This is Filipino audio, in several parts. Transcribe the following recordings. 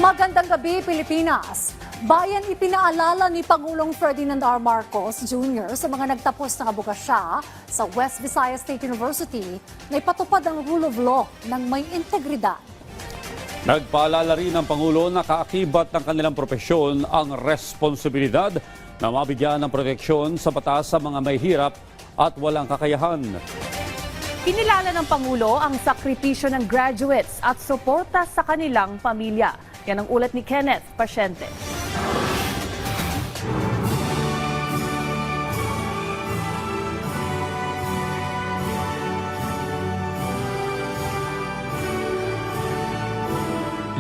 Magandang gabi, Pilipinas. Bayan ipinaalala ni Pangulong Ferdinand R. Marcos Jr. sa mga nagtapos na kabukasya sa West Visayas State University na ipatupad ang rule of law ng may integridad. Nagpaalala rin ang Pangulo na kaakibat ng kanilang propesyon ang responsibilidad na mabigyan ng proteksyon sa batas sa mga may hirap at walang kakayahan. Kinilala ng Pangulo ang sakripisyo ng graduates at suporta sa kanilang pamilya. Yan ang ulat ni Kenneth Pasyente.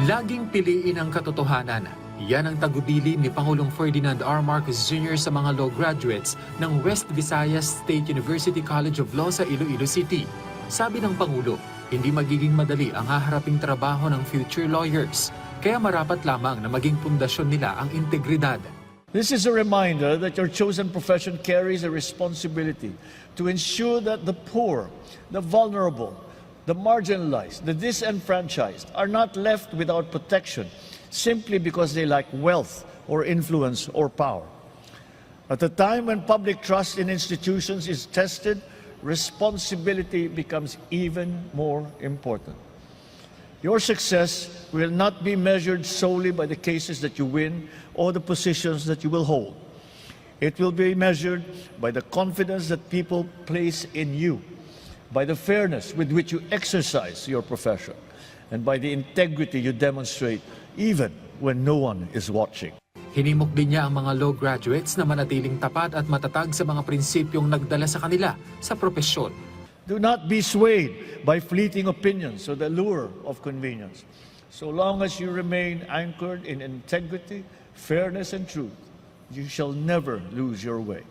Laging piliin ang katotohanan. Yan ang tagubilin ni Pangulong Ferdinand R. Marcos Jr. sa mga law graduates ng West Visayas State University College of Law sa Iloilo City. Sabi ng Pangulo, hindi magiging madali ang haharaping trabaho ng future lawyers. Kaya marapat lamang na maging pundasyon nila ang integridad. This is a reminder that your chosen profession carries a responsibility to ensure that the poor, the vulnerable, the marginalized, the disenfranchised are not left without protection simply because they lack wealth or influence or power. At a time when public trust in institutions is tested, responsibility becomes even more important. Your success will not be measured solely by the cases that you win or the positions that you will hold. It will be measured by the confidence that people place in you, by the fairness with which you exercise your profession, and by the integrity you demonstrate even when no one is watching. Hinimok din niya ang mga law graduates na manatiling tapat at matatag sa mga prinsipyong nagdala sa kanila sa propesyon. Do not be swayed by fleeting opinions or the lure of convenience. So long as you remain anchored in integrity, fairness, and truth, you shall never lose your way.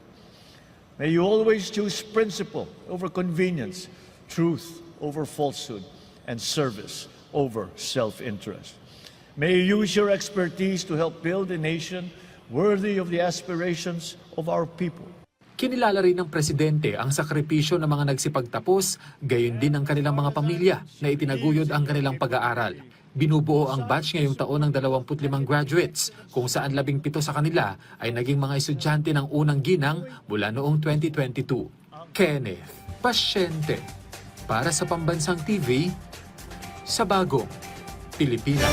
May you always choose principle over convenience, truth over falsehood, and service over self-interest. May you use your expertise to help build a nation worthy of the aspirations of our people. Kinilala rin ng Presidente ang sakripisyo ng mga nagsipagtapos, gayon din ang kanilang mga pamilya na itinaguyod ang kanilang pag-aaral. Binubuo ang batch ngayong taon ng 25 graduates, kung saan 17 sa kanila ay naging mga estudyante ng unang ginang mula noong 2022. Kenneth Pasyente, para sa Pambansang TV, sa Bagong Pilipinas.